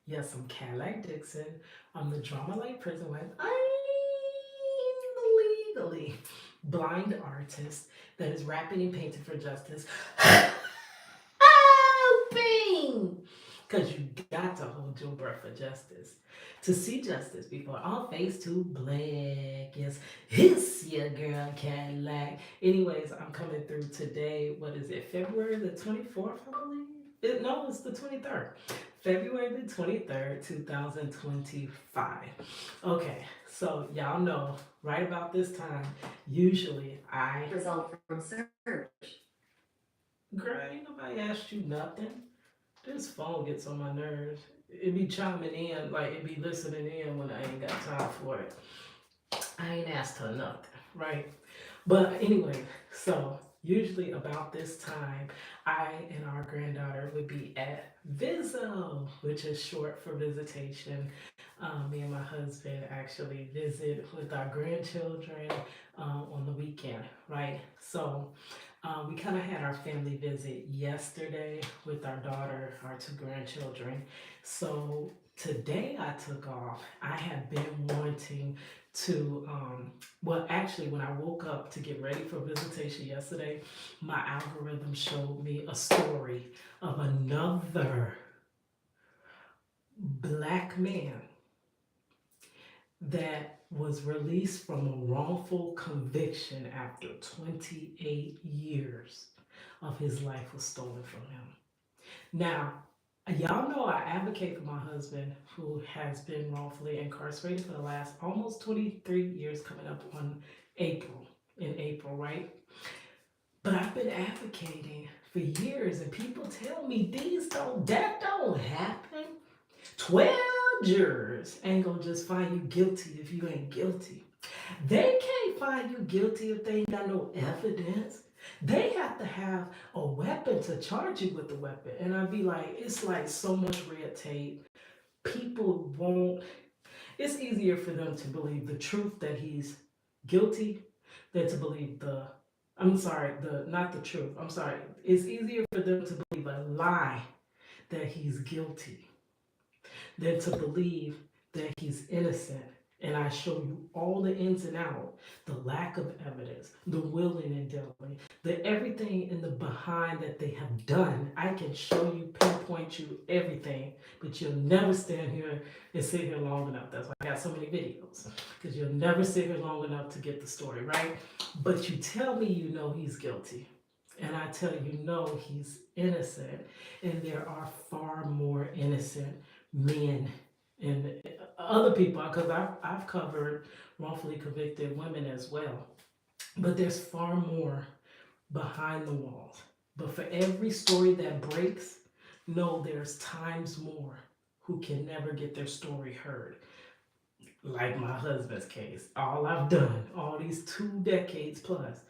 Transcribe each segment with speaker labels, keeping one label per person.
Speaker 1: Yes, I'm Cadillac Dixon. I'm the drama like prison wife. I'm the legally blind artist that is rapping and painting for justice. Hoping! Because you got to hold your breath for justice. To see justice before all face too black. Yes, it's your girl Cadillac. Anyways, I'm coming through today. What is it? February the 24th, I believe? No, it's the 23rd. February the 23rd, 2025. Okay, so y'all know right about this time, usually result from search. Girl, ain't nobody asked you nothing. This phone gets on my nerves. It be chiming in, like it be listening in when I ain't got time for it. I ain't asked her nothing, right? But anyway, so usually about this time, I and our granddaughter would be at Viso, which is short for visitation. Me and my husband actually visit with our grandchildren on the weekend, right? So we kind of had our family visit yesterday with our daughter, our two grandchildren. So today I took off. I have been wanting to, well, actually, when I woke up to get ready for visitation yesterday, my algorithm showed me a story of another black man that was released from a wrongful conviction after 28 years of his life was stolen from him. Now, y'all know I advocate for my husband who has been wrongfully incarcerated for the last almost 23 years, coming up on April, in April, right? But I've been advocating for years, and people tell me that don't happen. 12 jurors ain't gonna just find you guilty if you ain't guilty. They can't find you guilty if they ain't got no evidence. They have to have a weapon to charge you with the weapon. And I'd be like, it's like so much red tape. People won't, it's easier for them to believe the truth that he's guilty than to believe not the truth. I'm sorry. It's easier for them to believe a lie that he's guilty than to believe that he's innocent. And I show you all the ins and outs, the lack of evidence, the willing and dealing, the everything in the behind that they have done. I can show you, pinpoint you everything, but you'll never stand here and sit here long enough. That's why I got so many videos, because you'll never sit here long enough to get the story, right? But you tell me you know he's guilty. And I tell you, no, he's innocent. And there are far more innocent men and other people, because I've covered wrongfully convicted women as well. But there's far more behind the walls. But for every story that breaks, no, there's times more who can never get their story heard. Like my husband's case, all I've done, all these 2 decades plus,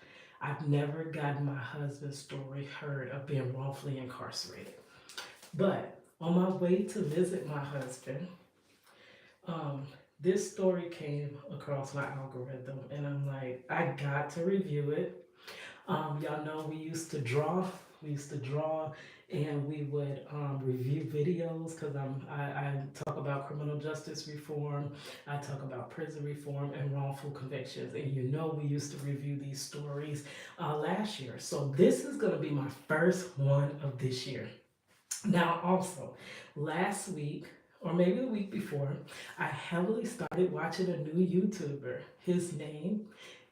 Speaker 1: I've never gotten my husband's story heard of being wrongfully incarcerated. But on my way to visit my husband, um, this story came across my algorithm, and I'm like, I got to review it. Y'all know we used to draw. We used to draw, and we would review videos because I talk about criminal justice reform, I talk about prison reform and wrongful convictions, and you know we used to review these stories last year. So this is going to be my first one of this year. Now, also, last week, or maybe the week before, I heavily started watching a new YouTuber. His name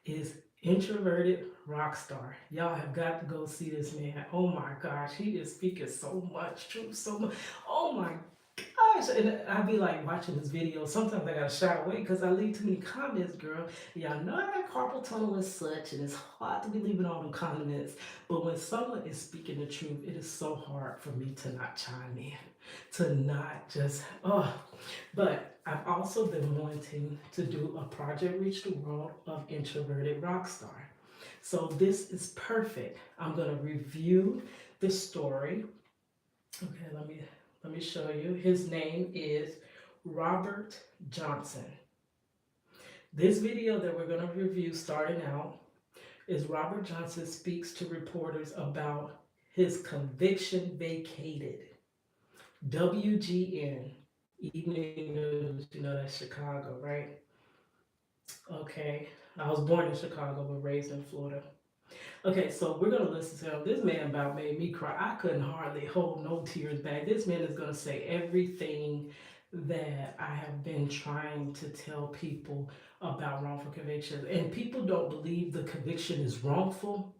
Speaker 1: is Introverted Rockstar. Y'all have got to go see this man. Oh my gosh, he is speaking so much truth, so much. Oh my gosh. And I'd be like watching this video. Sometimes I gotta shy away because I leave too many comments, girl. Y'all know I got carpal tunnel and such, and it's hard to be leaving all them comments. But when someone is speaking the truth, it is so hard for me to not chime in, to not just, oh. But I've also been wanting to do a project Reach the World of Introverted Rockstar. So this is perfect. I'm gonna review the story. Okay, let me show you. His name is Robert Johnson. This video that we're going to review starting out is Robert Johnson speaks to reporters about his conviction vacated. WGN. Evening news, you know that's Chicago, right? Okay. I was born in Chicago but raised in Florida. Okay, so we're gonna listen to him. This man about made me cry. I couldn't hardly hold no tears back. This man is gonna say everything that I have been trying to tell people about wrongful convictions. And people don't believe the conviction is wrongful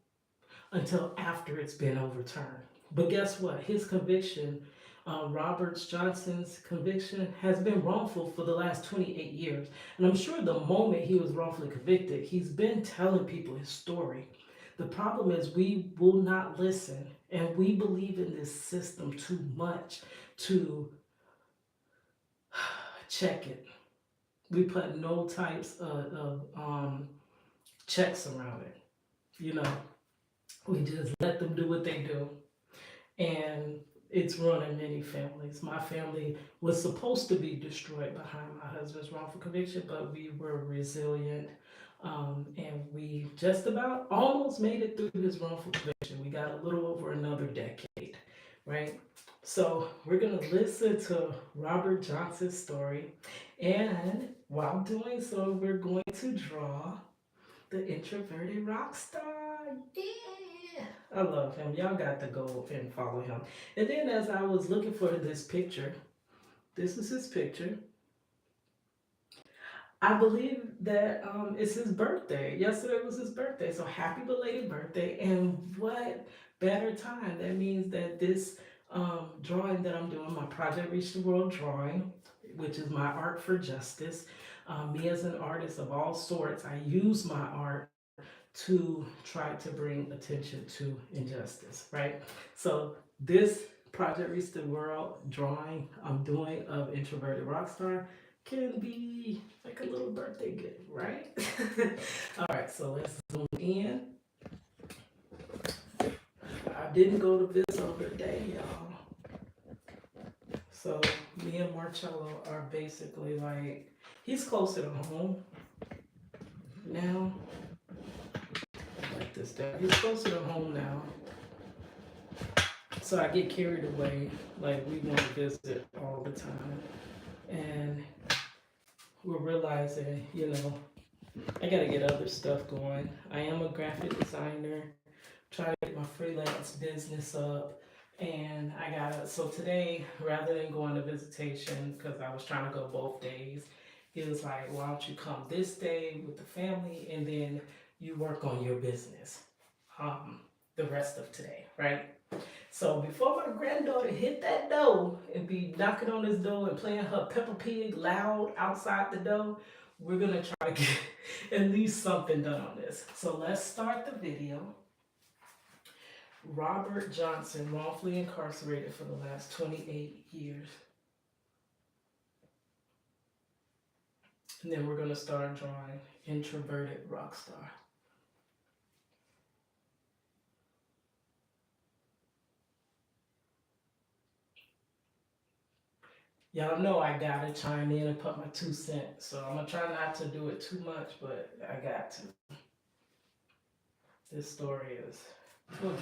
Speaker 1: until after it's been overturned. But guess what? His conviction, Roberts Johnson's conviction, has been wrongful for the last 28 years. And I'm sure the moment he was wrongfully convicted, he's been telling people his story. The problem is we will not listen, and we believe in this system too much to check it. We put no types of checks around it. You know, we just let them do what they do, and it's running many families. My family was supposed to be destroyed behind my husband's wrongful conviction, but we were resilient. And we just about almost made it through his wrongful conviction. We got a little over another decade, right? So we're going to listen to Robert Johnson's story. And while doing so, we're going to draw the introverted rock star. Yeah. I love him. Y'all got to go and follow him. And then as I was looking for this picture, this is his picture. I believe that it's his birthday. Yesterday was his birthday. So happy belated birthday. And what better time? That means that this drawing that I'm doing, my Project Reach the World drawing, which is my art for justice. Me as an artist of all sorts, I use my art to try to bring attention to injustice, right? So this Project Reach the World drawing I'm doing of introverted rockstar can be like a little birthday gift, right? All right, so let's zoom in. I didn't go to Visco today, y'all. So me and Marcello are basically like, he's closer to home now. Like this down. He's closer to home now. So I get carried away, like we want to visit all the time. And we're realizing, I got to get other stuff going. I am a graphic designer, trying to get my freelance business up. And so today, rather than going to visitation, because I was trying to go both days, it was like, why don't you come this day with the family and then you work on your business the rest of today, right? So before my granddaughter hit that door and be knocking on this door and playing her Peppa Pig loud outside the door, we're gonna try to get at least something done on this. So let's start the video. Robert Johnson, wrongfully incarcerated for the last 28 years. And then we're gonna start drawing introverted rock star. Y'all know I gotta chime in and put my 2 cents. So I'm gonna try not to do it too much, but I got to. This story is.
Speaker 2: You're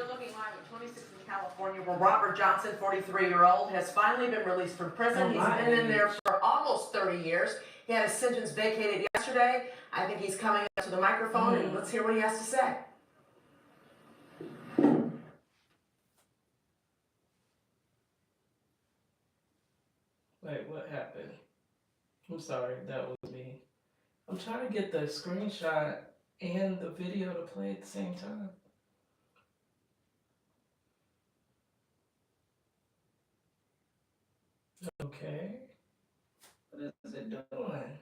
Speaker 2: looking live at 26 in California, where Robert Johnson, 43-year-old, has finally been released from prison. He's been in there for almost 30 years. He had his sentence vacated yesterday. I think he's coming up to the microphone, and let's hear what he has to say.
Speaker 1: Wait, what happened? I'm sorry, that was me. I'm trying to get the screenshot and the video to play at the same time. Okay. What is it doing?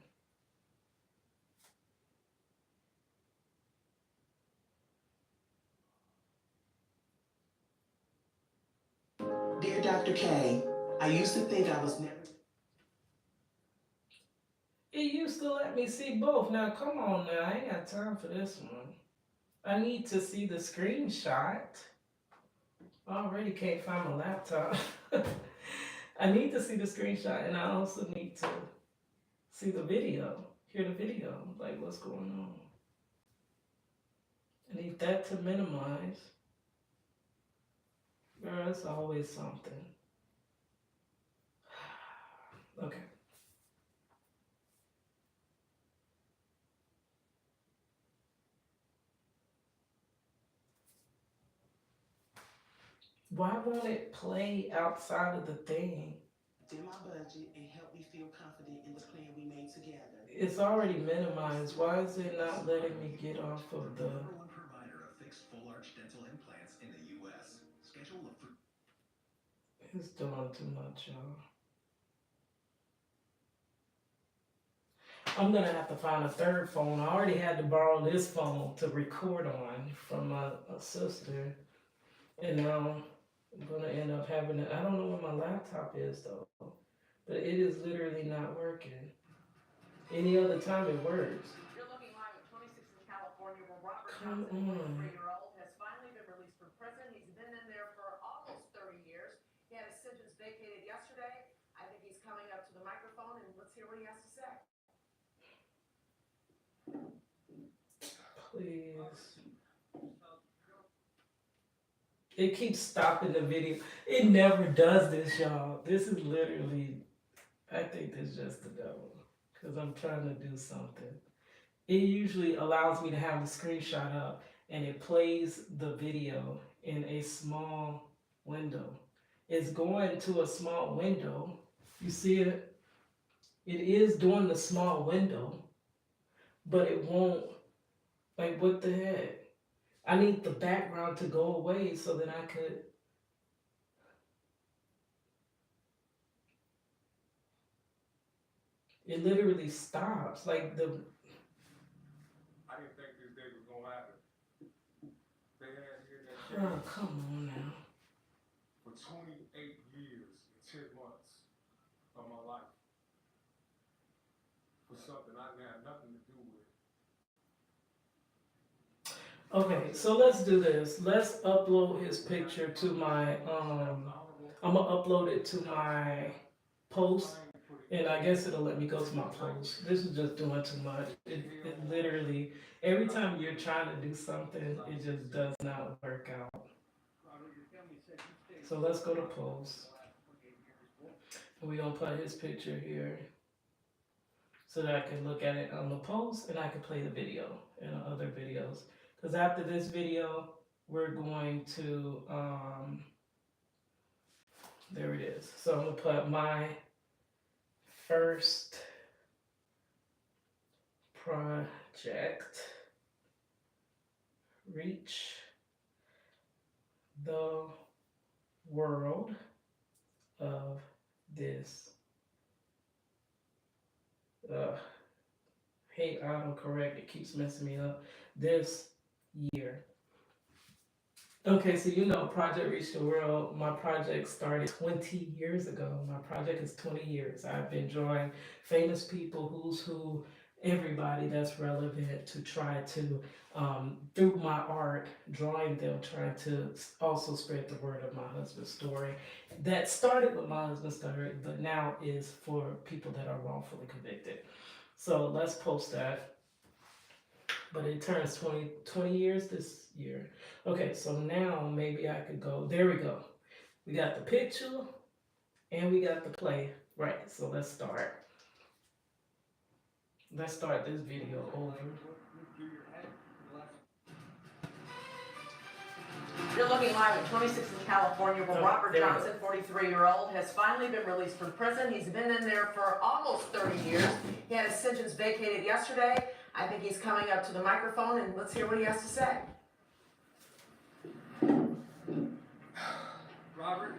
Speaker 2: Dear Dr. K, I used to think I was never...
Speaker 1: It used to let me see both. Now, come on now. I ain't got time for this one. I need to see the screenshot. I already can't find my laptop. I need to see the screenshot, and I also need to see the video, hear the video, like what's going on. I need that to minimize. Girl, it's always something. Why won't it play outside of the thing?
Speaker 3: In my budget and help me feel confident in the plan we made together.
Speaker 1: It's already minimized. Why is it not letting me get off of the...
Speaker 4: Number one provider of fixed full arch dental implants in the U.S. Schedule a free...
Speaker 1: It's doing too much, y'all. I'm gonna have to find a third phone. I already had to borrow this phone to record on from my sister. And now I'm gonna end up having it. I don't know where my laptop is though. But it is literally not working. Any other time it works.
Speaker 2: You're looking live at 26 in California, where Robert
Speaker 1: Come
Speaker 2: Johnson,
Speaker 1: on.
Speaker 2: 43-year-old, has finally been released from prison. He's been in there for almost 30 years. He had his sentence vacated yesterday. I think he's coming up to the microphone, and let's hear what he has to say.
Speaker 1: Please. It keeps stopping the video. It never does this, y'all. This is literally, I think this is just the devil. Because I'm trying to do something. It usually allows me to have the screenshot up and it plays the video in a small window. It's going to a small window. You see it? It is doing the small window, but it won't. Like, what the heck? I need the background to go away so that I could. It literally stops. Like the.
Speaker 5: I didn't think this day was gonna happen. They had here that
Speaker 1: Oh, come on now.
Speaker 5: for 28 years and 10 months of my life for something I had nothing to do with.
Speaker 1: Okay, so let's do this. Let's upload his picture to my I'm gonna upload it to my post, and I guess it'll let me go to my post. This is just doing too much. It literally, every time you're trying to do something, it just does not work out. So let's go to post. And we're gonna put his picture here so that I can look at it on the post and I can play the video and other videos. Because after this video, we're going to, there it is. So I'm gonna put my first project, reach the world of this. Hate autocorrect, it keeps messing me up. This year. Okay, so you know Project Reach the World, my project started 20 years ago. My project is 20 years. I've been drawing famous people, who's who, everybody that's relevant to try to, through my art, drawing them, trying to also spread the word of my husband's story. That started with my husband's story, but now is for people that are wrongfully convicted. So let's post that. But it turns 20 years this year. Okay, so now maybe I could go, there we go. We got the picture and we got the play. Right, so let's start. Let's start this video over.
Speaker 2: You're looking live at 26 in California, where Robert
Speaker 1: there we
Speaker 2: Johnson, 43-year-old, has finally been released from prison. He's been in there for almost 30 years. He had his sentence vacated yesterday. I think he's coming up to the microphone, and let's hear what he has to say.
Speaker 6: Robert,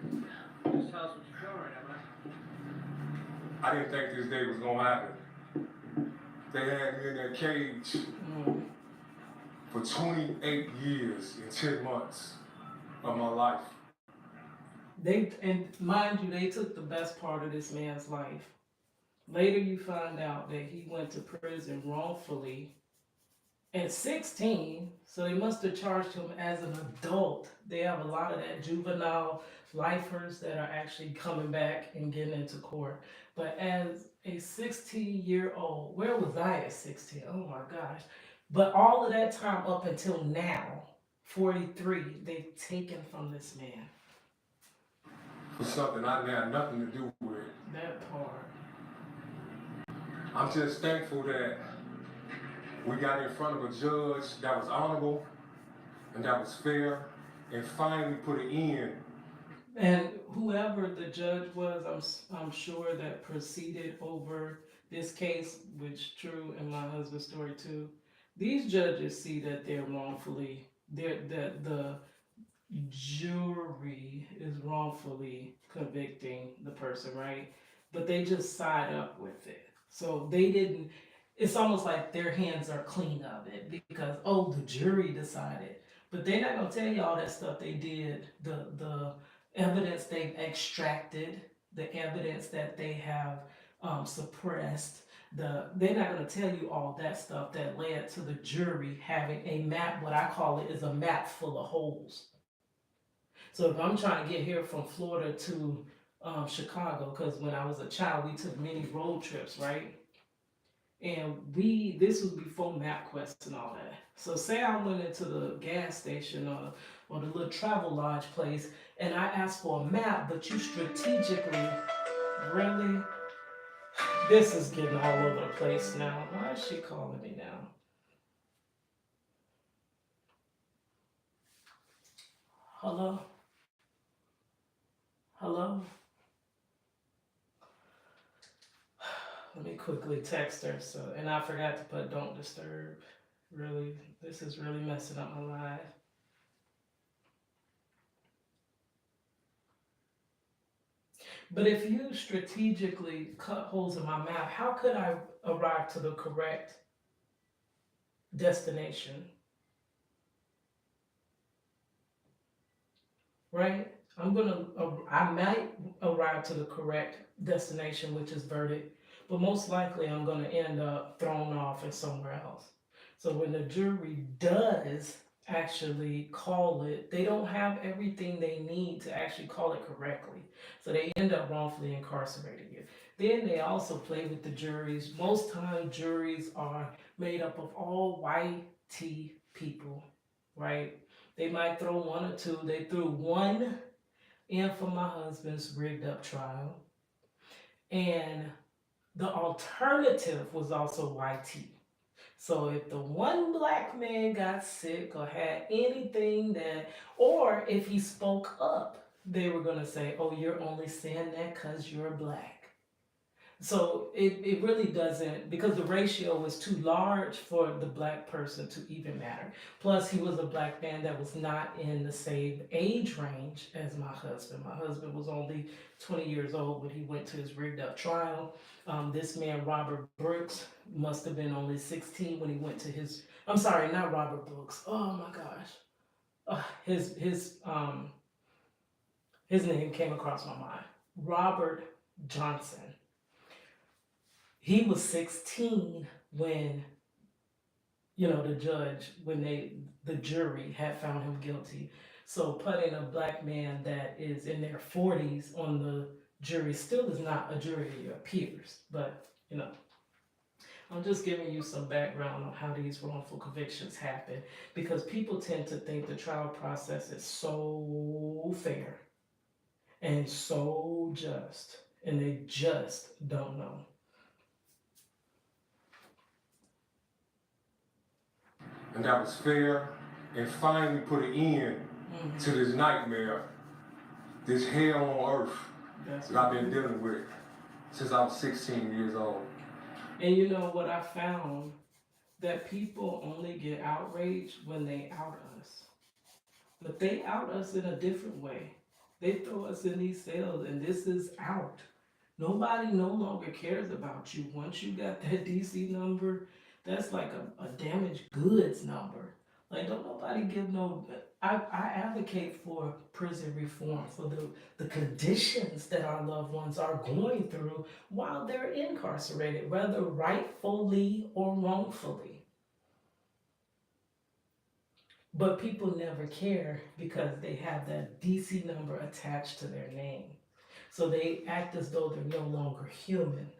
Speaker 6: just tell us what you're doing right now, man.
Speaker 5: I didn't think this day was gonna happen. They had me in that cage for 28 years and 10 months of my life.
Speaker 1: And mind you, they took the best part of this man's life. Later you find out that he went to prison wrongfully at 16, so they must have charged him as an adult. They have a lot of that juvenile lifers that are actually coming back and getting into court. But as a 16-year-old, where was I at 16? Oh my gosh. But all of that time up until now, 43, they've taken from this man.
Speaker 5: For something I had nothing to do with.
Speaker 1: That part.
Speaker 5: I'm just thankful that we got in front of a judge that was honorable and that was fair and finally put an end
Speaker 1: And whoever the judge was, I'm sure that proceeded over this case, which true in my husband's story too. These judges see that they're wrongfully, that the jury is wrongfully convicting the person, right? But they just side up with it. So they didn't, it's almost like their hands are clean of it because, oh, the jury decided. But they're not going to tell you all that stuff they did, the evidence they've extracted, the evidence that they have suppressed. They're not going to tell you all that stuff that led to the jury having a map. What I call it is a map full of holes. So if I'm trying to get here from Florida to Chicago, because when I was a child, we took many road trips, right? And this was before MapQuest and all that. So say I went into the gas station or the little travel lodge place and I asked for a map, but you strategically, really, this is getting all over the place now. Why is she calling me now? Hello? Hello? Let me quickly text her. So, and I forgot to put don't disturb. Really, this is really messing up my life. But if you strategically cut holes in my map, how could I arrive to the correct destination? Right? I might arrive to the correct destination, which is verdict, but most likely I'm gonna end up thrown off in somewhere else. So when the jury does actually call it, they don't have everything they need to actually call it correctly. So they end up wrongfully incarcerating you. Then they also play with the juries. Most times juries are made up of all white people, right? They might throw one or two. They threw one in for my husband's rigged up trial. And the alternative was also YT. So if the one black man got sick or had anything that, or if he spoke up, they were going to say, oh, you're only saying that because you're black. So it really doesn't, because the ratio was too large for the black person to even matter. Plus, he was a black man that was not in the same age range as my husband. My husband was only 20 years old when he went to his rigged up trial. This man, Robert Brooks, must have been only 16 when he went to his, I'm sorry, not Robert Brooks. Oh my gosh. His name came across my mind. Robert Johnson. He was 16 when, the jury had found him guilty. So putting a black man that is in their 40s on the jury still is not a jury of your peers. But, I'm just giving you some background on how these wrongful convictions happen because people tend to think the trial process is so fair and so just, and they just don't know.
Speaker 5: And that was fair and finally put an end to this nightmare, this hell on earth that I've been dealing with since I was 16 years old.
Speaker 1: And you know what I found? That people only get outraged when they out us. But they out us in a different way. They throw us in these cells and this is out. Nobody no longer cares about you. Once you got that DC number, that's like a damaged goods number. Like don't nobody give no, I advocate for prison reform, for the conditions that our loved ones are going through while they're incarcerated, whether rightfully or wrongfully. But people never care because they have that DC number attached to their name. So they act as though they're no longer human,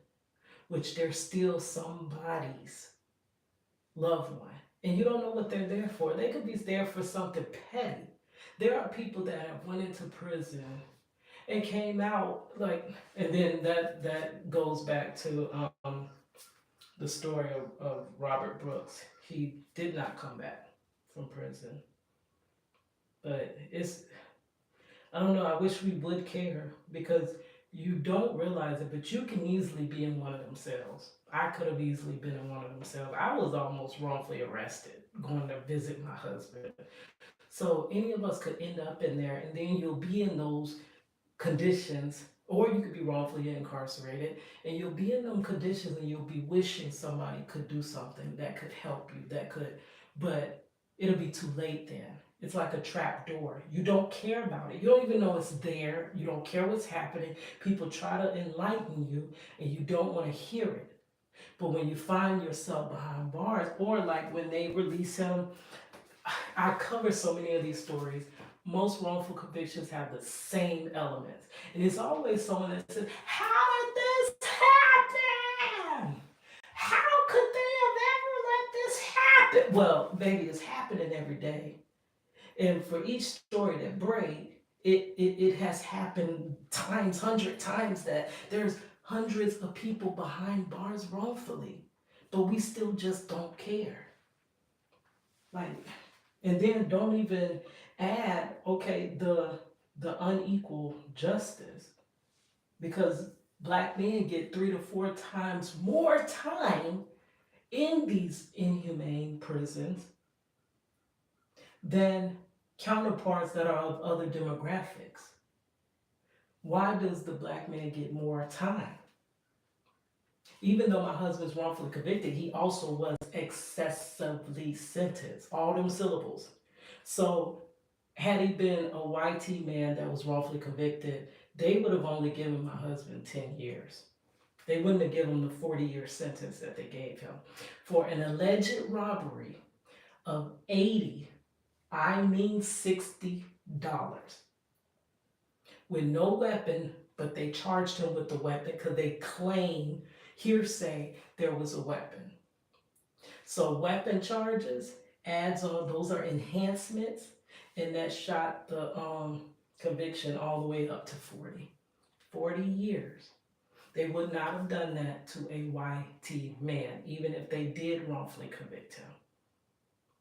Speaker 1: which they're still somebody's loved one. And you don't know what they're there for. They could be there for something petty. There are people that have went into prison and came out and then that goes back to the story of Robert Brooks. He did not come back from prison. But I don't know. I wish we would care because you don't realize it, but you can easily be in one of them cells. I could have easily been in one of them cells. I was almost wrongfully arrested going to visit my husband. So any of us could end up in there, and then you'll be in those conditions, or you could be wrongfully incarcerated, and you'll be in them conditions and you'll be wishing somebody could do something that could help you, but it'll be too late then. It's like a trap door. You don't care about it. You don't even know it's there. You don't care what's happening. People try to enlighten you and you don't want to hear it. But when you find yourself behind bars, or like when they release him, I cover so many of these stories. Most wrongful convictions have the same elements. And it's always someone that says, how did this happen? How could they have ever let this happen? Well, baby, it's happening every day. And for each story that break, it has happened times, 100 times that there's hundreds of people behind bars wrongfully. But we still just don't care. Like, and then don't even add, okay, the unequal justice, because black men get 3 to 4 times more time in these inhumane prisons than counterparts that are of other demographics. Why does the black man get more time? Even though my husband's wrongfully convicted, he also was excessively sentenced. All them syllables. So had he been a YT man that was wrongfully convicted, they would have only given my husband 10 years. They wouldn't have given him the 40-year sentence that they gave him for an alleged robbery of $60 with no weapon, but they charged him with the weapon because they claim, hearsay, there was a weapon. So weapon charges adds on, those are enhancements, and that shot the conviction all the way up to 40 years. They would not have done that to a YT man, even if they did wrongfully convict him,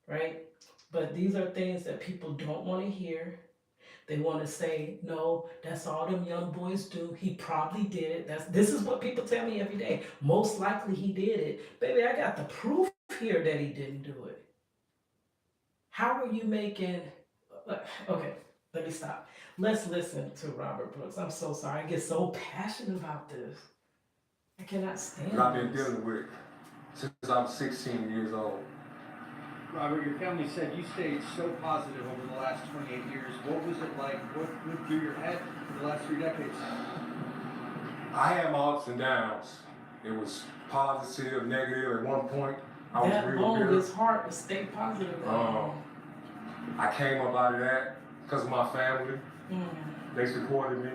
Speaker 1: right? But these are things that people don't want to hear. They want to say, no, that's all them young boys do. He probably did it. This is what people tell me every day. Most likely he did it. Baby, I got the proof here that he didn't do it. How are you making... Okay, let me stop. Let's listen to Robert Brooks. I'm so sorry. I get so passionate about this. I cannot stand
Speaker 5: That I've been
Speaker 1: this.
Speaker 5: dealing with since I was 16 years old.
Speaker 6: Robert, your family said you stayed so positive over the last 28 years. What was it like? What went through your head for the last 3 decades?
Speaker 5: I had my ups and downs. It was positive, negative. At one point, I was
Speaker 1: That
Speaker 5: real
Speaker 1: long
Speaker 5: bitter.
Speaker 1: is hard to stay positive.
Speaker 5: I came up out of that because of my family. They supported me,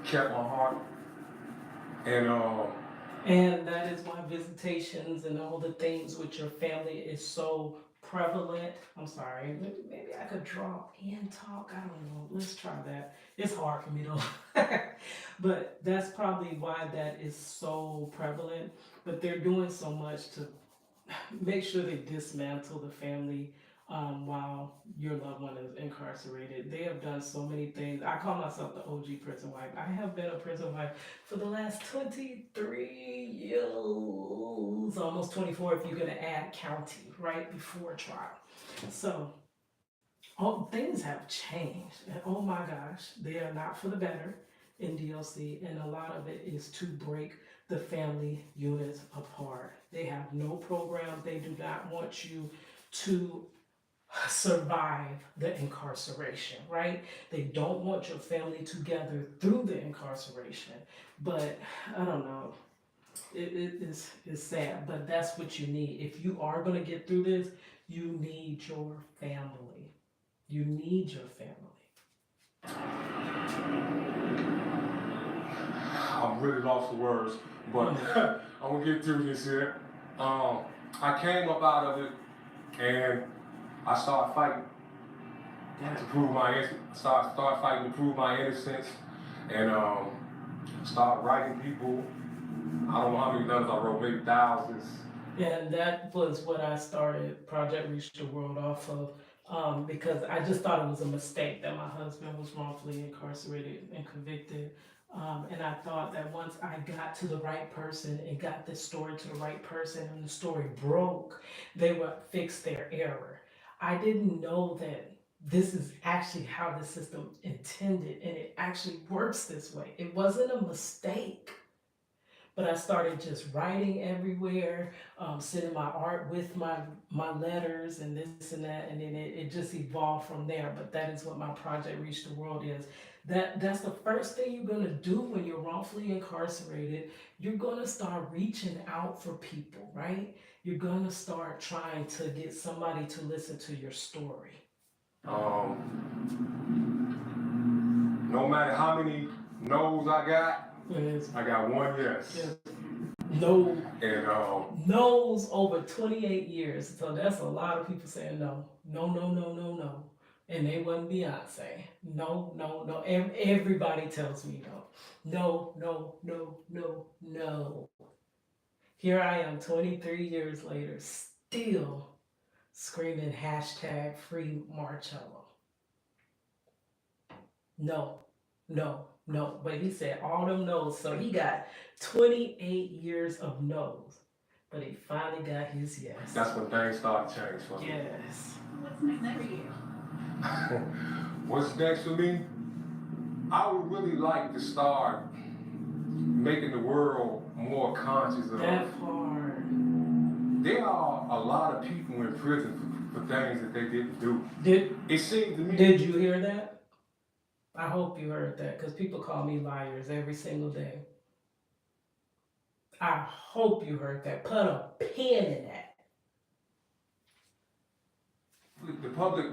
Speaker 5: kept my heart,
Speaker 1: And that is why visitations and all the things with your family is so prevalent. I'm sorry, maybe I could draw and talk. I don't know. Let's try that. It's hard for me to, but that's probably why that is so prevalent. But they're doing so much to make sure they dismantle the family while your loved one is incarcerated. They have done so many things. I call myself the OG prison wife. I have been a prison wife for the last 23 years, almost 24 if you're going to add county, right before trial. So things have changed. And oh my gosh, they are not for the better in DLC, and a lot of it is to break the family units apart. They have no program. They do not want you to survive the incarceration, right? They don't want your family together through the incarceration. But I don't know. It's sad, but that's what you need. If you are going to get through this, you need your family. You need your family.
Speaker 5: I'm really lost for words, but I'm gonna get through this here. I came up out of it and I started fighting to prove my innocence. Started fighting to prove my innocence, and started writing people. I don't know how many letters I wrote, maybe thousands.
Speaker 1: And that was what I started Project Reach the World off of, because I just thought it was a mistake that my husband was wrongfully incarcerated and convicted. And I thought that once I got to the right person and got this story to the right person and the story broke, they would fix their error. I didn't know that this is actually how the system intended and it actually works this way. It wasn't a mistake. But I started just writing everywhere, sending my art with my letters and this and that, and then it just evolved from there. But that is what my project Reach the World is. That's the first thing you're gonna do when you're wrongfully incarcerated. You're gonna start reaching out for people, right? You're gonna start trying to get somebody to listen to your story.
Speaker 5: No matter how many no's I got,
Speaker 1: Yes.
Speaker 5: I got one yes.
Speaker 1: Yes. No.
Speaker 5: And
Speaker 1: No's over 28 years. So that's a lot of people saying no. No, no, no, no, no. And they wasn't Beyonce. No, no, no. Everybody tells me no. No, no, no, no, no. Here I am 23 years later, still screaming hashtag free Marcello. No, no, no. But he said all them no's. So he got 28 years of no's. But he finally got his yes.
Speaker 5: that's when things start to change for me.
Speaker 1: Yes.
Speaker 7: What's next for you?
Speaker 5: What's next for me? I would really like to start making the world more conscious of.
Speaker 1: That part.
Speaker 5: There are a lot of people in prison for things that they didn't do.
Speaker 1: Did
Speaker 5: It seemed to me.
Speaker 1: Did you hear that? I hope you heard that because people call me liars every single day. I hope you heard that. Put a pin in that.
Speaker 5: The public,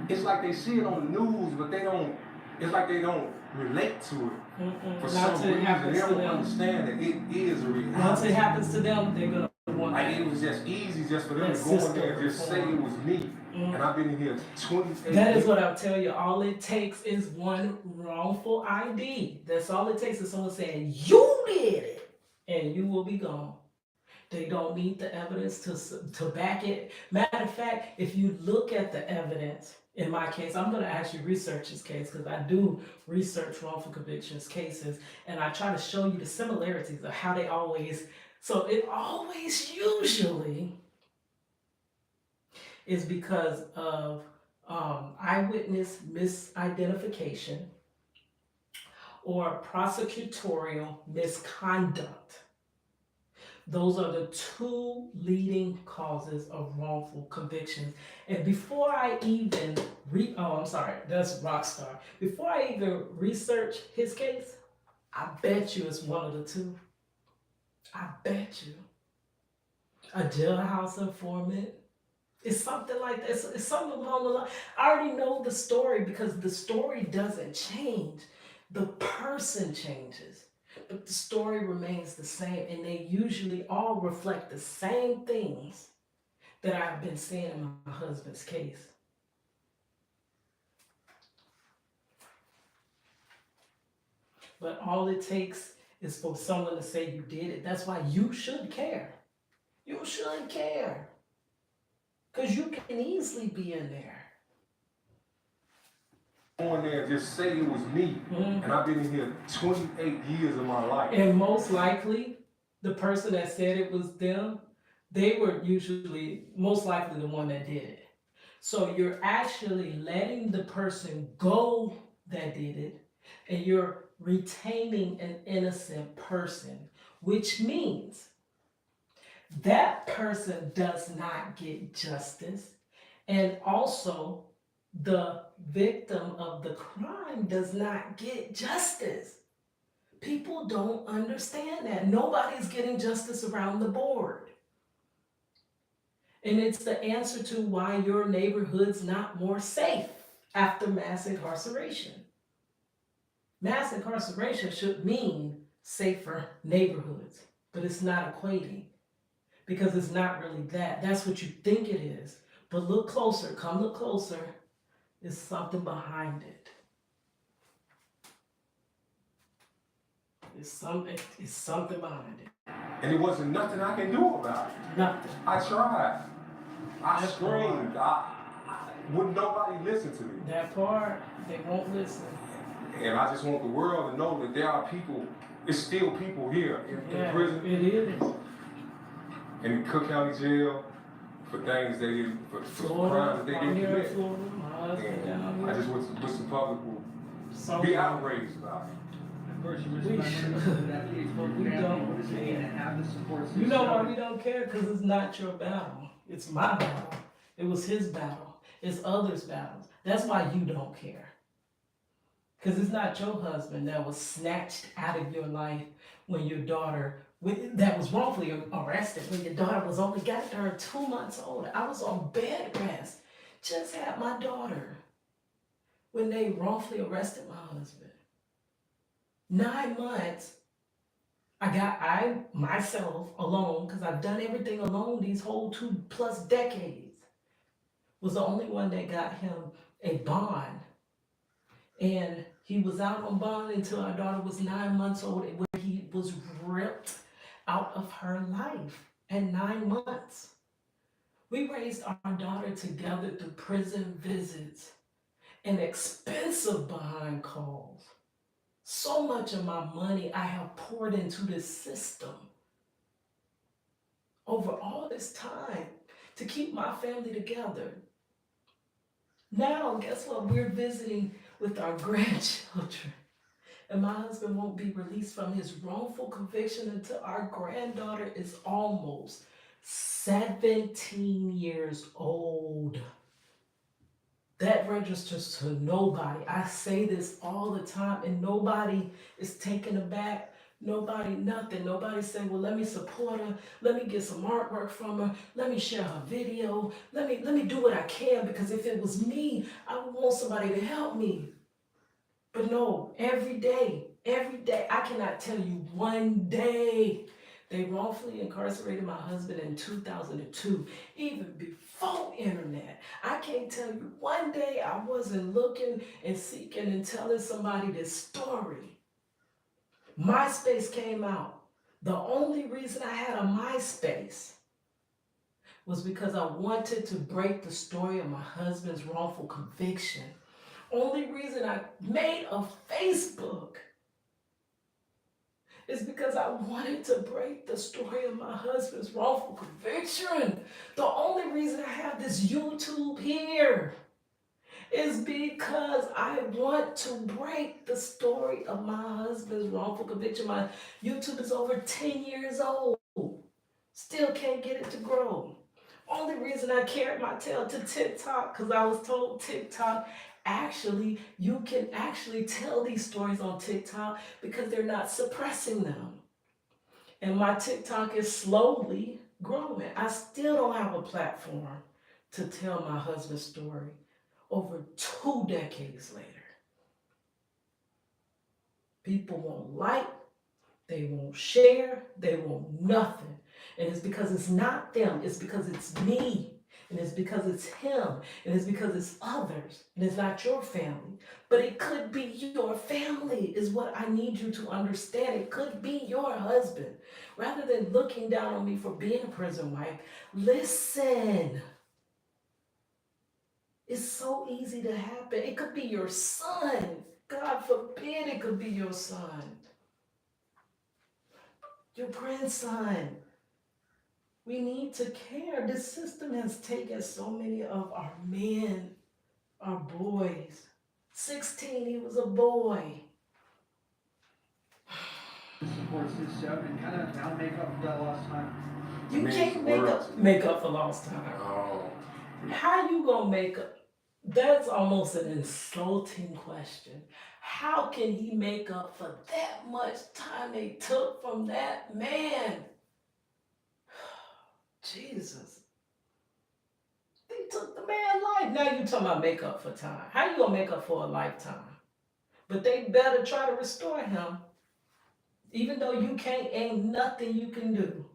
Speaker 5: it's like they see it on the news, but they don't. It's like they don't relate to it. For
Speaker 1: Not
Speaker 5: some
Speaker 1: till it
Speaker 5: reason,
Speaker 1: happens
Speaker 5: they
Speaker 1: to
Speaker 5: don't
Speaker 1: them.
Speaker 5: understand that it is a reality.
Speaker 1: Once it happens to them, they're gonna want
Speaker 5: Like
Speaker 1: that.
Speaker 5: it was just easy just for them
Speaker 1: That
Speaker 5: to go in
Speaker 1: system
Speaker 5: there and just say it was me. And I've been in here 28
Speaker 1: That is
Speaker 5: years.
Speaker 1: what I'll tell you. All it takes is one wrongful ID. That's all it takes is someone saying, you did it, and you will be gone. They don't need the evidence to back it. Matter of fact, if you look at the evidence, in my case, I'm going to actually research this case because I do research wrongful convictions cases, and I try to show you the similarities of how they always, so it always usually is because of eyewitness misidentification or prosecutorial misconduct. Those are the two leading causes of wrongful convictions. And before I even that's Rockstar. Before I even research his case, I bet you it's one of the two. I bet you. A jailhouse informant. It's something like this. It's something along the line. I already know the story because the story doesn't change. The person changes. But the story remains the same, and they usually all reflect the same things that I've been seeing in my husband's case. But all it takes is for someone to say you did it. That's why you should care. You should care. Because you can easily be in there.
Speaker 5: Go in there and just say it was me. And I've been in here 28 years of my life.
Speaker 1: And most likely, the person that said it was them, they were usually most likely the one that did it. So you're actually letting the person go that did it, and you're retaining an innocent person, which means that person does not get justice, and also the victim of the crime does not get justice. People don't understand that. Nobody's getting justice around the board. And it's the answer to why your neighborhood's not more safe after mass incarceration. Mass incarceration should mean safer neighborhoods, but it's not equating because it's not really that. That's what you think it is. But look closer, come look closer. There's something behind it. It's something behind it.
Speaker 5: And it wasn't nothing I can do about it.
Speaker 1: Nothing.
Speaker 5: I tried. I
Speaker 1: That
Speaker 5: screamed. Wouldn't nobody listen to me.
Speaker 1: That part, they won't listen.
Speaker 5: And I just want the world to know that there are people, it's still people here in prison,
Speaker 1: it is.
Speaker 5: in the Cook County Jail, for things they didn't, for crimes that they didn't
Speaker 1: Here in
Speaker 5: commit.
Speaker 1: Florida, my husband down
Speaker 5: And
Speaker 1: here.
Speaker 5: I just wish the public will
Speaker 1: So
Speaker 5: be outraged about it.
Speaker 6: Of course, you
Speaker 1: We
Speaker 6: respect
Speaker 1: should,
Speaker 6: that case for
Speaker 1: but we
Speaker 6: your family.
Speaker 1: don't
Speaker 6: What does it mean to
Speaker 1: care.
Speaker 6: have the support system?
Speaker 1: You know why we don't care? Because it's not your battle. It's my battle. It was his battle. It's others' battles. That's why you don't care. Because it's not your husband that was snatched out of your life when your daughter, that was wrongfully arrested, when your daughter was only got her 2 months old. I was on bed rest. Just had my daughter when they wrongfully arrested my husband. 9 months. I myself alone, because I've done everything alone these whole 2+ decades, was the only one that got him a bond. And he was out on bond until our daughter was 9 months old, where he was ripped out of her life at 9 months. We raised our daughter together through prison visits and expensive behind calls. So much of my money I have poured into this system over all this time to keep my family together. Now, guess what? We're visiting with our grandchildren. And my husband won't be released from his wrongful conviction until our granddaughter is almost 17 years old. That registers to nobody. I say this all the time, and nobody is taken aback. Nobody, nothing. Nobody say, well, let me support her. Let me get some artwork from her. Let me share her video. Let me do what I can, because if it was me, I would want somebody to help me. But no, every day, I cannot tell you one day they wrongfully incarcerated my husband in 2002, even before internet. I can't tell you one day I wasn't looking and seeking and telling somebody this story. MySpace came out. The only reason I had a MySpace was because I wanted to break the story of my husband's wrongful conviction. Only reason I made a Facebook is because I wanted to break the story of my husband's wrongful conviction. The only reason I have this YouTube here is because I want to break the story of my husband's wrongful conviction. My YouTube is over 10 years old. Still can't get it to grow. Only reason I carried my tail to TikTok, because I was told TikTok, actually, you can actually tell these stories on TikTok because they're not suppressing them. And my TikTok is slowly growing. I still don't have a platform to tell my husband's story over 2 decades later. People won't like, they won't share, they won't nothing. And it's because it's not them, it's because it's me. And it's because it's him, and it's because it's others, and it's not your family. But it could be your family, is what I need you to understand. It could be your husband. Rather than looking down on me for being a prison wife, listen. It's so easy to happen. It could be your son. God forbid it could be your son. Your grandson. We need to care. This system has taken so many of our men, our boys. 16, he was a boy.
Speaker 6: Support system and kind of now make up for that lost time.
Speaker 1: You
Speaker 5: means
Speaker 1: can't
Speaker 5: the world.
Speaker 1: make up for lost time.
Speaker 5: Oh,
Speaker 1: How you gonna make up? That's almost an insulting question. How can he make up for that much time they took from that man? Jesus. They took the man's life. Now you talking about make up for time. How you gonna make up for a lifetime? But they better try to restore him. Even though you can't, ain't nothing you can do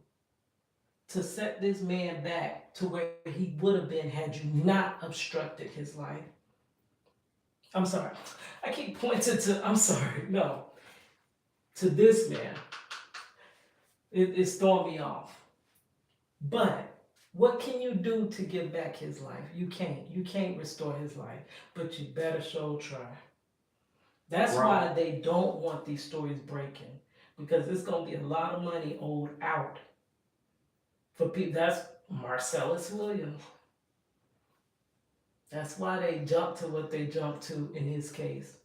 Speaker 1: to set this man back to where he would have been had you not obstructed his life. I'm sorry. I keep pointing to, I'm sorry, no. To this man. It's throwing me off. But What can you do to give back his life? You can't. You can't restore his life, but you better show try. That's
Speaker 5: Right.
Speaker 1: why they don't want these stories breaking, because it's gonna be a lot of money owed out for people. That's Marcellus Williams. That's why they jumped to what they jumped to in his case.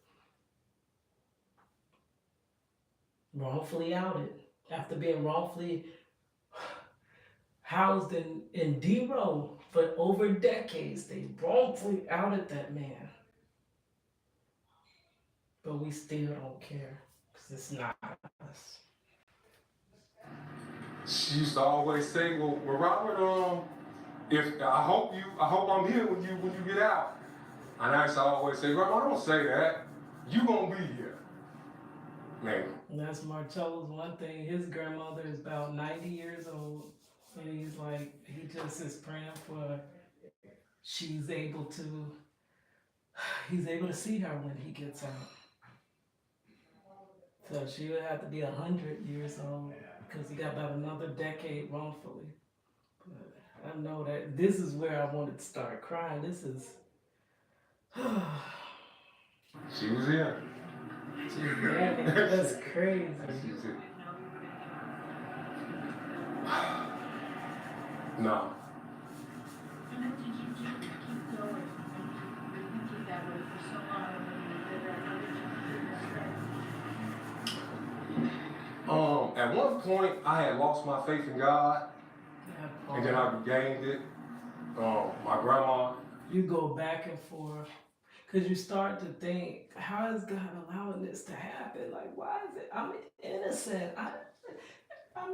Speaker 1: Wrongfully outed after being wrongfully housed in D-Row for over decades. They wrongfully outed that man. But we still don't care because it's not us.
Speaker 5: She used to always say, well, Robert, if I hope I'm here when you get out. And I used to always say, Grandma, don't say that. You gonna be here. Man.
Speaker 1: And that's Marcello's one thing. His grandmother is about 90 years old. And he's like, he just is praying for he's able to see her when he gets out. So she would have to be 100 years old because he got about another decade wrongfully. But I know that this is where I wanted to start crying. This is.
Speaker 5: She was here.
Speaker 1: That's crazy.
Speaker 5: She was here. No.
Speaker 7: And then did you keep going? You keep that way for so long, and then you did that. How did you do this?
Speaker 5: At one point, I had lost my faith in God, and then I regained it. My grandma.
Speaker 1: You go back and forth because you start to think, how is God allowing this to happen? Like, why is it? I'm innocent. I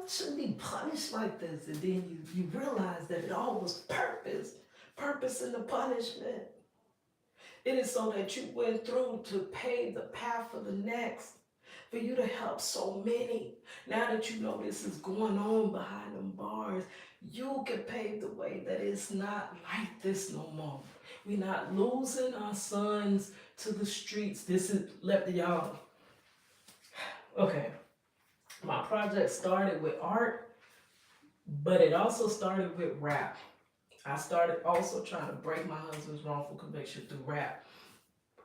Speaker 1: shouldn't be punished like this. And then you realize that it all was purpose in the punishment. It is so that you went through to pave the path for the next, for you to help so many. Now that you know this is going on behind them bars, you can pave the way that it's not like this no more. We're not losing our sons to the streets. This is, let y'all, okay. My project started with art, but it also started with rap. I started also trying to break my husband's wrongful conviction through rap.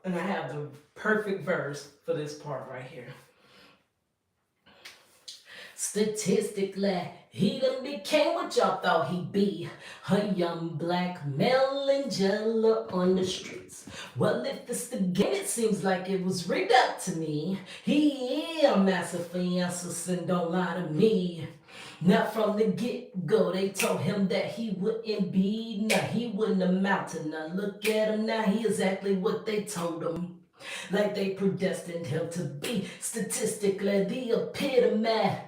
Speaker 1: And I have the perfect verse for this part right here. Statistically, he done became what y'all thought he'd be. A young black male and jailer on the streets. Well, if this the game, it seems like it was rigged up to me. He is a massive fiancé and don't lie to me. Now from the get-go, they told him that he wouldn't be. Now he wouldn't amount to none. Look at him now, he exactly what they told him. Like they predestined him to be statistically the epitome.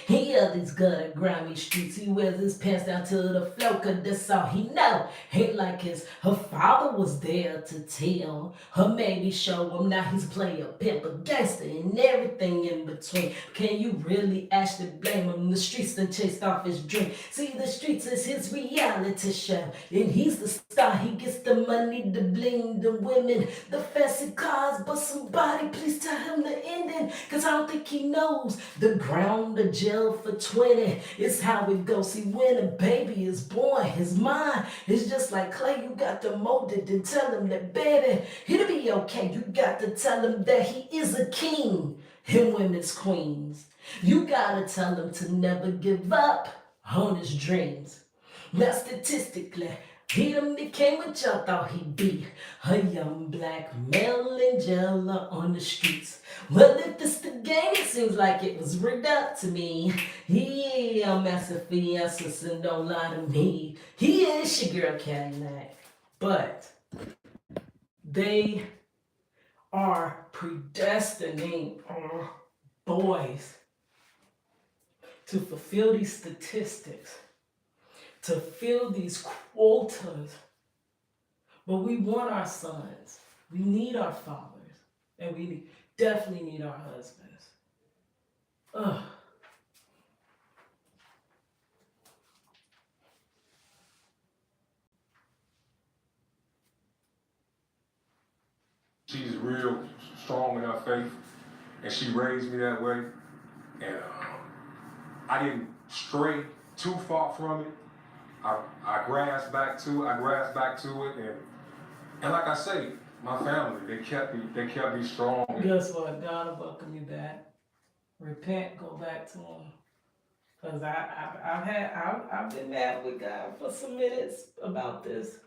Speaker 1: He of these gutter grimy streets, he wears his pants down to the floor, cause that's all he know. Ain't like her father was there to tell her, maybe show him. Now he's player, pimp, a gangster, and everything in between. Can you really actually blame him? The streets done chased off his dream. See, the streets is his reality show, and he's the star. He gets the money, the bling, the women, the fancy cars, but somebody please tell him the ending, cause I don't think he knows. The ground, the jail for 20. It's how it goes. See, when a baby is born, his mind is just like clay. You got to mold it and tell him that, baby, he'll be okay. You got to tell him that he is a king and women's queens. You got to tell him to never give up on his dreams. Now, statistically, he done became what y'all thought he'd be. A young black male and jailer on the streets. Well, if this the game, it seems like it was rigged up to me. He a massive fiancé and don't lie to me. He is your girl Cadillac. But they are predestining our boys to fulfill these statistics, to fill these quotas. But we want our sons. We need our fathers. And we definitely need our husbands. Ugh.
Speaker 5: She's real strong in her faith, and she raised me that way. And I didn't stray too far from it. I grasped back to it, and like I say, my family, they kept me strong.
Speaker 1: Guess what? God will welcome you back. Repent, go back to Him. Cause I've been mad with God for some minutes about this,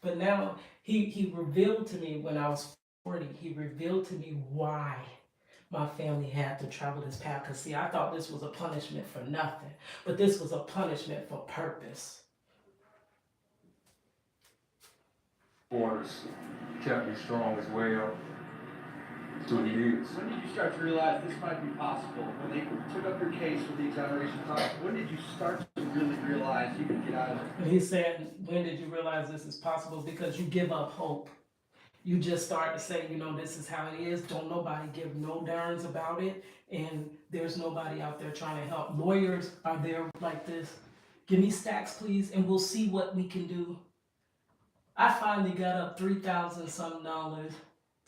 Speaker 1: but now He revealed to me when I was 40. He revealed to me why my family had to travel this path. Cause see, I thought this was a punishment for nothing, but this was a punishment for purpose.
Speaker 5: Orders kept me strong as well through the years.
Speaker 6: When did you start to realize this might be possible? When they took up your case for the exoneration talk, when did you start to really realize you could get out of it?
Speaker 1: And he said, when did you realize this is possible? Because you give up hope. You just start to say, this is how it is. Don't nobody give no darns about it. And there's nobody out there trying to help. Lawyers are there like this. Give me stacks, please, and we'll see what we can do. I finally got up $3,000 something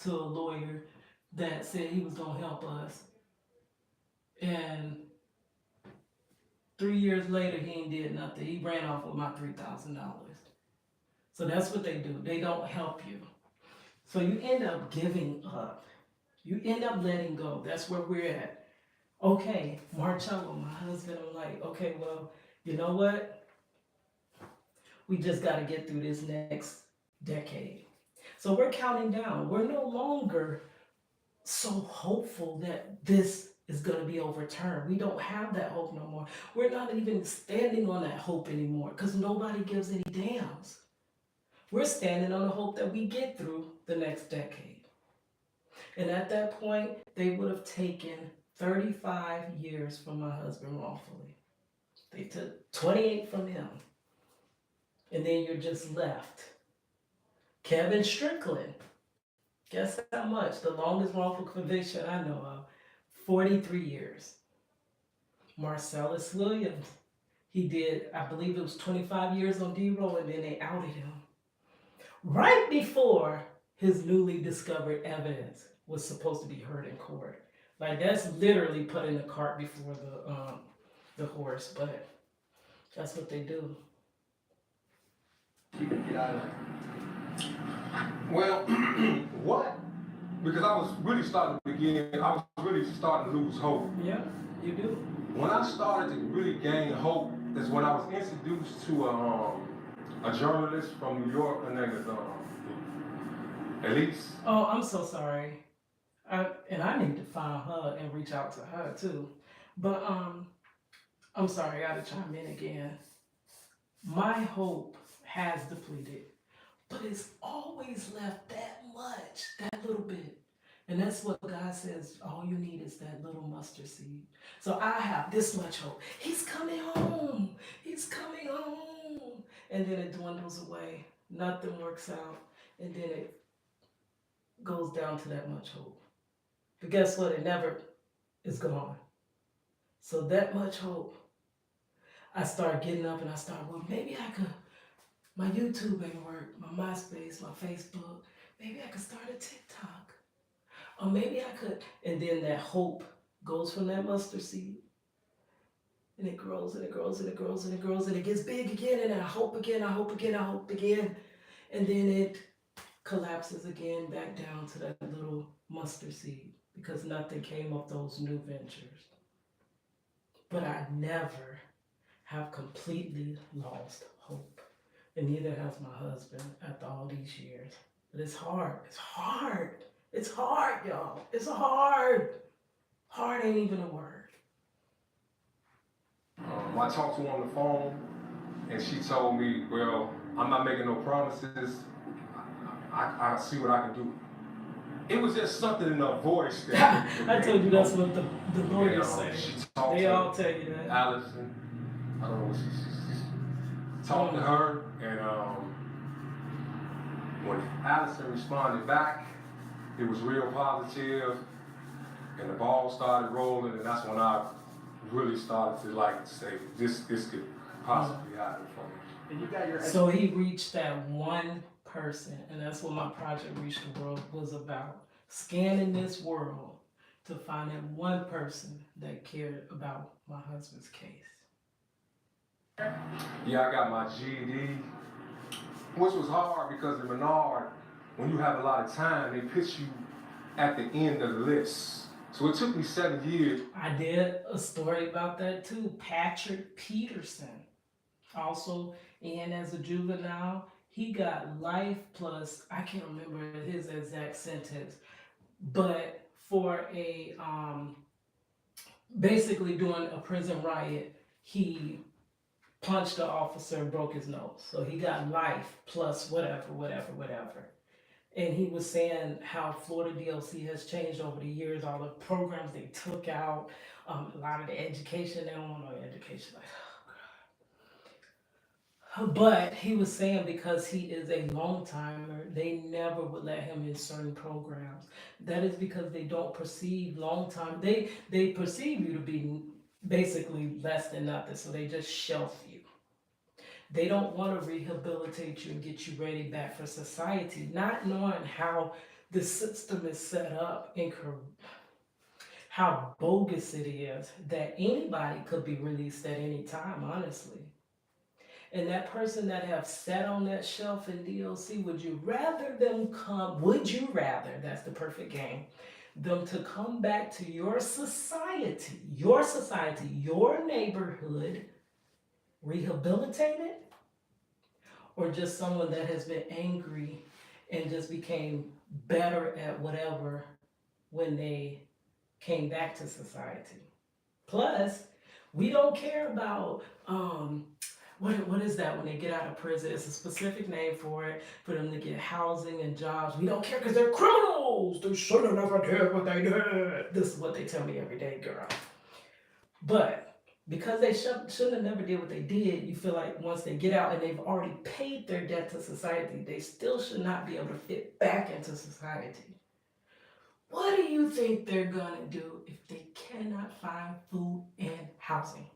Speaker 1: to a lawyer that said he was gonna help us. And 3 years later, he ain't did nothing. He ran off with my $3,000. So that's what they do. They don't help you. So you end up giving up. You end up letting go. That's where we're at. Okay, Marcello, my husband, I'm like, okay, well, you know what? We just got to get through this next decade. So we're counting down. We're no longer so hopeful that this is going to be overturned. We don't have that hope no more. We're not even standing on that hope anymore because nobody gives any damns. We're standing on the hope that we get through the next decade. And at that point, they would have taken 35 years from my husband wrongfully. They took 28 from him. And then you're just left. Kevin Strickland. Guess how much? The longest wrongful conviction I know of. 43 years. Marcellus Williams. He did, I believe it was 25 years on D-roll, and then they outed him. Right before his newly discovered evidence was supposed to be heard in court. Like, that's literally putting the cart before the horse, but that's what they do.
Speaker 6: You could get out of it.
Speaker 5: Well, what? Because I was really starting to lose hope.
Speaker 1: Yeah, you do.
Speaker 5: When I started to really gain hope is when I was introduced to a journalist from New York, her name is Elise.
Speaker 1: Oh, I'm so sorry. And I need to find her and reach out to her too. But I'm sorry, I gotta chime in again. My hope has depleted, but it's always left that much, that little bit. And that's what God says, all you need is that little mustard seed. So I have this much hope. He's coming home. He's coming home. And then it dwindles away. Nothing works out. And then it goes down to that much hope. But guess what? It never is gone. So that much hope. I start getting up and I start, well, maybe I could, my YouTube ain't work, my MySpace, my Facebook, maybe I could start a TikTok. Or maybe I could, and then that hope goes from that mustard seed. And it grows and it grows and it grows and it grows and it gets big again and I hope again, I hope again, I hope again. And then it collapses again back down to that little mustard seed because nothing came of those new ventures. But I never have completely lost hope. And neither has my husband after all these years. But it's hard. It's hard. It's hard, y'all. It's hard. Hard ain't even a word.
Speaker 5: I talked to her on the phone, and she told me, well, I'm not making no promises. I see what I can do. It was just something in her voice that
Speaker 1: I told you that's what the lawyers say.
Speaker 5: She talked
Speaker 1: They
Speaker 5: to
Speaker 1: all tell you that.
Speaker 5: Allison. I don't know what she talked to her, and when Allison responded back, it was real positive, and the ball started rolling, and that's when I really started to say this could possibly happen for me.
Speaker 6: And you got your
Speaker 1: So he reached that one person, and that's what my project Reach the World was about. Scanning this world to find that one person that cared about my husband's case.
Speaker 5: Yeah, I got my GED, which was hard because in Menard, when you have a lot of time, they put you at the end of the list. So it took me 7 years.
Speaker 1: I did a story about that too. Patrick Peterson, also in as a juvenile, he got life plus, I can't remember his exact sentence, but for a basically doing a prison riot, he punched the officer and broke his nose. So he got life plus whatever. And he was saying how Florida DLC has changed over the years, all the programs they took out, a lot of the education, they don't want no education. But he was saying because he is a long timer, they never would let him in certain programs. That is because they don't perceive long time. They perceive you to be basically less than nothing, so they just shelf you. They don't want to rehabilitate you and get you ready back for society, not knowing how the system is set up and how bogus it is that anybody could be released at any time, honestly. And that person that have sat on that shelf in DLC, would you rather, that's the perfect game, them to come back to your society, your neighborhood, rehabilitated? Or just someone that has been angry and just became better at whatever when they came back to society? Plus, we don't care about what is that when they get out of prison? It's a specific name for it, for them to get housing and jobs. We don't care because they're criminals. They should have never did what they did. This is what they tell me every day, girl. But because they should have never did what they did, you feel like once they get out and they've already paid their debt to society, they still should not be able to fit back into society. What do you think they're gonna do if they cannot find food and housing?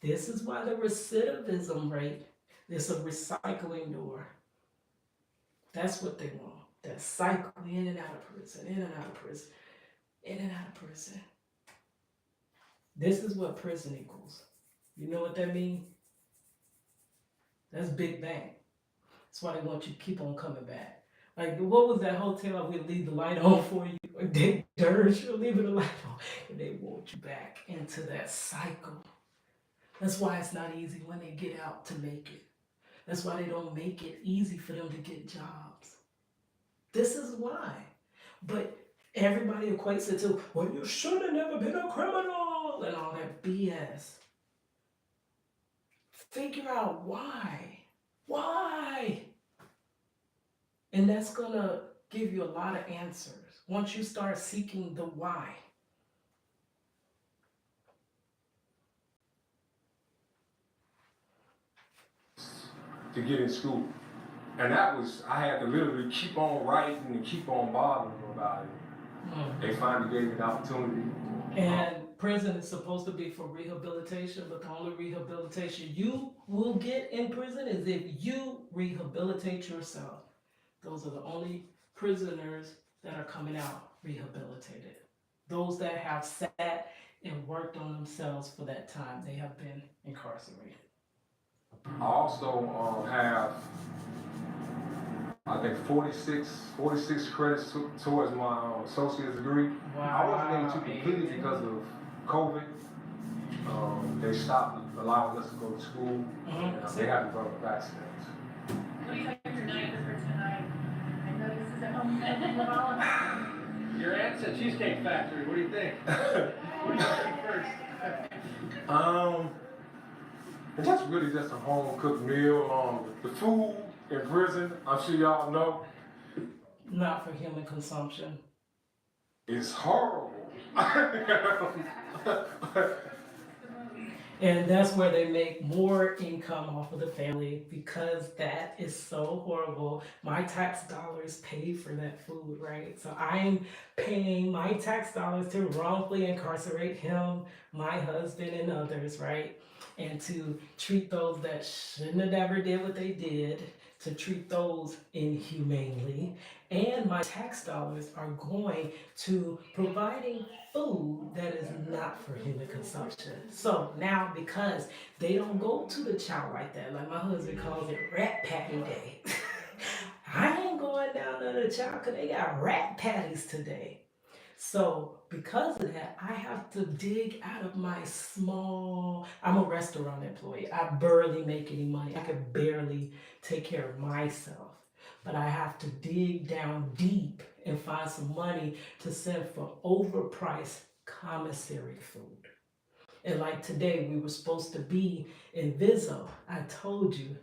Speaker 1: This is why the recidivism rate is a recycling door. That's what they want. That cycle in and out of prison, in and out of prison, in and out of prison. This is what prison equals. You know what that means? That's Big Bang. That's why they want you to keep on coming back. Like, what was that hotel? We'll leave the light on for you. Or they dirge, you're leaving the light on. And they want you back into that cycle. That's why it's not easy when they get out to make it. That's why they don't make it easy for them to get jobs. This is why. But everybody equates it to, well, you should have never been a criminal and all that BS. Figure out why. Why? And that's gonna give you a lot of answers once you start seeking the why.
Speaker 5: To get in school. And that was, I had to literally keep on writing and keep on bothering them about it. They finally gave me the opportunity.
Speaker 1: And prison is supposed to be for rehabilitation, but the only rehabilitation you will get in prison is if you rehabilitate yourself. Those are the only prisoners that are coming out rehabilitated. Those that have sat and worked on themselves for that time, they have been incarcerated.
Speaker 5: I also have, I think 46 credits towards my associate's degree.
Speaker 1: Wow.
Speaker 5: I wasn't able to complete it because of COVID. They stopped allowing us to go to school. They had to run the vaccines.
Speaker 7: What do you think your night for tonight? I know this is at home and all.
Speaker 6: Your aunt's at Cheesecake Factory. What do you think? What do you think first?
Speaker 5: It's just really just a home cooked meal. The food in prison, I'm sure y'all know,
Speaker 1: Not for human consumption.
Speaker 5: is horrible.
Speaker 1: And that's where they make more income off of the family because that is so horrible. My tax dollars pay for that food, right? So I'm paying my tax dollars to wrongfully incarcerate him, my husband, and others, right? And to treat those that shouldn't have never did what they did, to treat those inhumanely. And my tax dollars are going to providing food that is not not for human consumption. So now, because they don't go to the chow like that, like my husband calls it rat patty day. I ain't going down to the chow because they got rat patties today. So because of that, I have to dig out of my small, I'm a restaurant employee. I barely make any money. I can barely take care of myself. But I have to dig down deep and find some money to send for overpriced commissary food. And like today, we were supposed to be in Vizzo. I told you.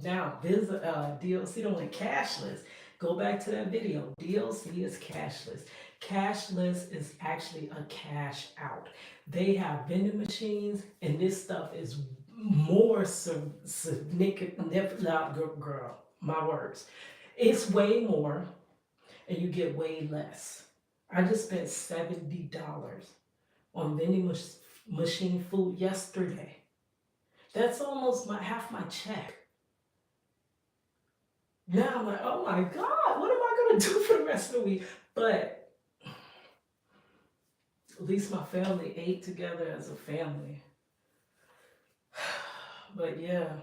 Speaker 1: Now, DLC don't went cashless. Go back to that video. DLC is cashless. Cashless is actually a cash out. They have vending machines, and this stuff is more significant. Girl, my words. It's way more, and you get way less. I just spent $70 on vending machine food yesterday. That's almost half my check. Now I'm like, oh my God, what am I gonna do for the rest of the week? But at least my family ate together as a family. But yeah,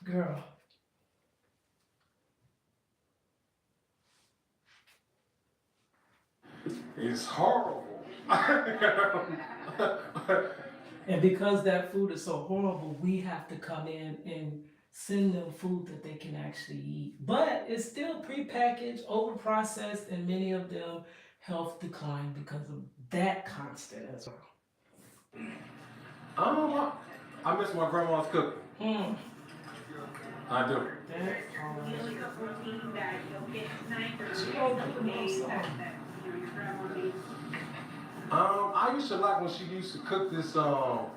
Speaker 1: girl.
Speaker 5: It's horrible.
Speaker 1: And because that food is so horrible, we have to come in and send them food that they can actually eat. But it's still prepackaged, overprocessed, and many of them health decline because of that constant as well.
Speaker 5: I miss my grandma's cooking. I do.
Speaker 7: Usually a protein that you'll get tonight or 2 days that your grandma made.
Speaker 5: I used to like when she used to cook this, I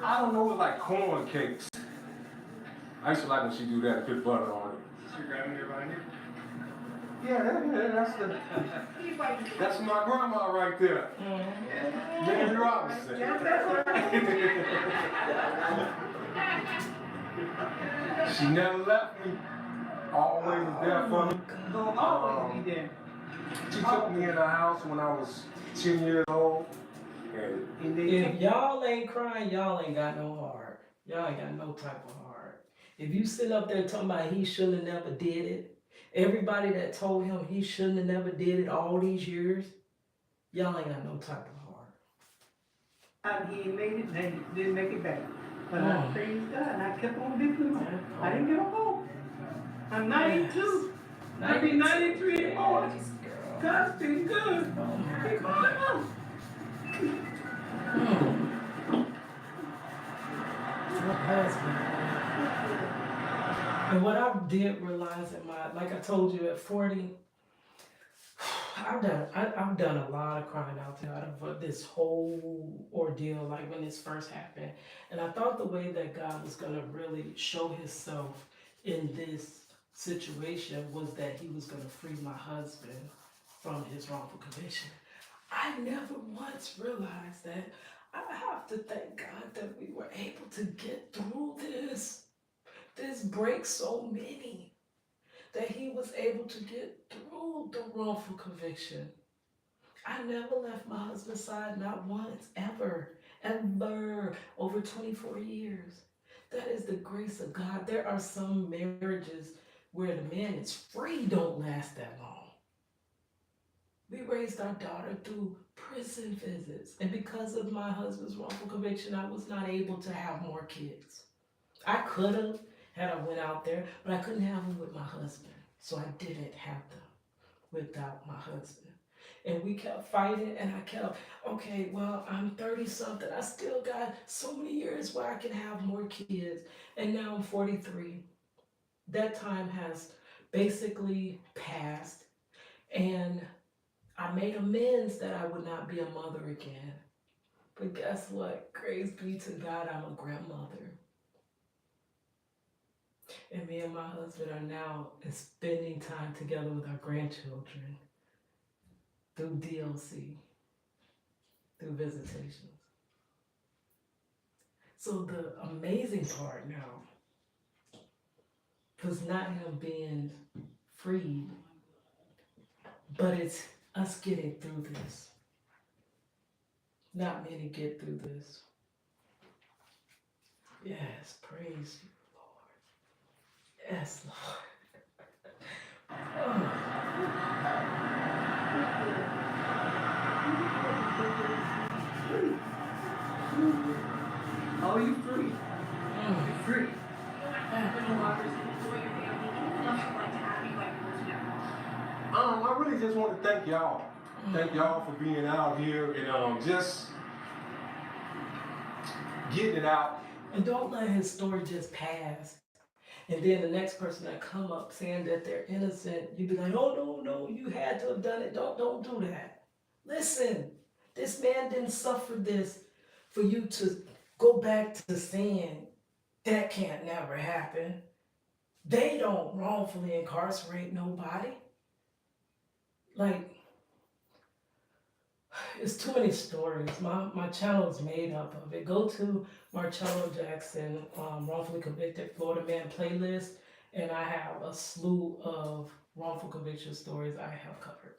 Speaker 5: don't know, like corn cakes. I used to like when she do that and put butter on it.
Speaker 6: Is your grandmother behind you?
Speaker 5: Yeah, that's my grandma right there. Mary Robinson. She never left me. Always there for me. She took me in the house when I was 10 years old. And
Speaker 1: If y'all ain't crying, y'all ain't got no heart. Y'all ain't got no type of heart. If you sit up there talking about he shouldn't have never did it, everybody that told him he shouldn't have never did it all these years, y'all ain't got no type of heart.
Speaker 8: He made it, and he didn't make it back. But I praise God, and I kept on living life. I didn't give up hope. I'm 92. I'll be 93 in March. God's been good. Keep on up.
Speaker 1: And what I did realize like I told you at 40, I've done a lot of crying out of this whole ordeal, like when this first happened. And I thought the way that God was gonna really show himself in this situation was that he was gonna free my husband from his wrongful conviction. I never once realized that. I have to thank God that we were able to get through this. This breaks so many. That he was able to get through the wrongful conviction. I never left my husband's side, not once, ever, over 24 years. That is the grace of God. There are some marriages where the man is free, don't last that long. We raised our daughter through prison visits. And because of my husband's wrongful conviction, I was not able to have more kids. I could have had I went out there, but I couldn't have them with my husband. So I didn't have them without my husband. And we kept fighting, and I kept, okay, well, I'm 30 something. I still got so many years where I can have more kids. And now I'm 43. That time has basically passed. And I made amends that I would not be a mother again. But guess what? Praise be to God, I'm a grandmother. And me and my husband are now spending time together with our grandchildren through DLC, through visitations. So the amazing part now was not him being freed, but it's us getting through this. Not many get through this. Yes, praise you, Lord. Yes, Lord.
Speaker 8: Oh, you free. You free.
Speaker 5: I really just want to thank y'all. Thank y'all for being out here and just getting it out.
Speaker 1: And don't let his story just pass. And then the next person that come up saying that they're innocent, you be like, oh no, you had to have done it. Don't do that. Listen, this man didn't suffer this for you to go back to saying that can't never happen. They don't wrongfully incarcerate nobody. Like, it's too many stories. My channel is made up of it. Go to Marcello Jackson, wrongfully convicted Florida man playlist, and I have a slew of wrongful conviction stories I have covered.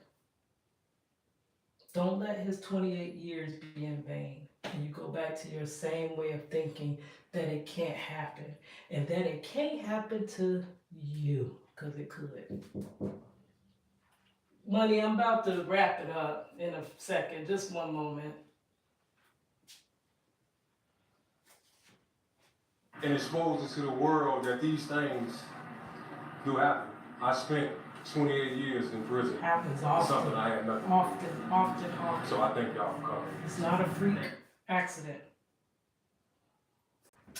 Speaker 1: Don't let his 28 years be in vain. And you go back to your same way of thinking that it can't happen. And that it can't happen to you, because it could. Money, I'm about to wrap it up in a second. Just one moment.
Speaker 5: And expose it to the world that these things do happen. I spent 28 years in prison.
Speaker 1: Happens
Speaker 5: for
Speaker 1: often.
Speaker 5: something I had nothing.
Speaker 1: Often.
Speaker 5: So I thank y'all for coming.
Speaker 1: It's not a freak accident.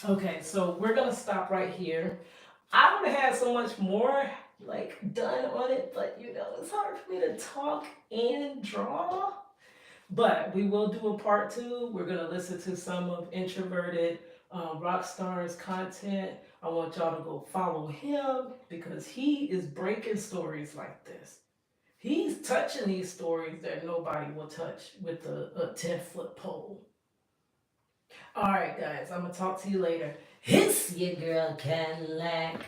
Speaker 1: Okay, so we're gonna stop right here. I would have had so much more done on it, but it's hard for me to talk and draw. But we will do a part 2. We're gonna listen to some of Introverted Rockstar's content. I want y'all to go follow him because he is breaking stories like this. He's touching these stories that nobody will touch with a 10-foot pole. All right, guys, I'm gonna talk to you later. It's your girl Cadillac.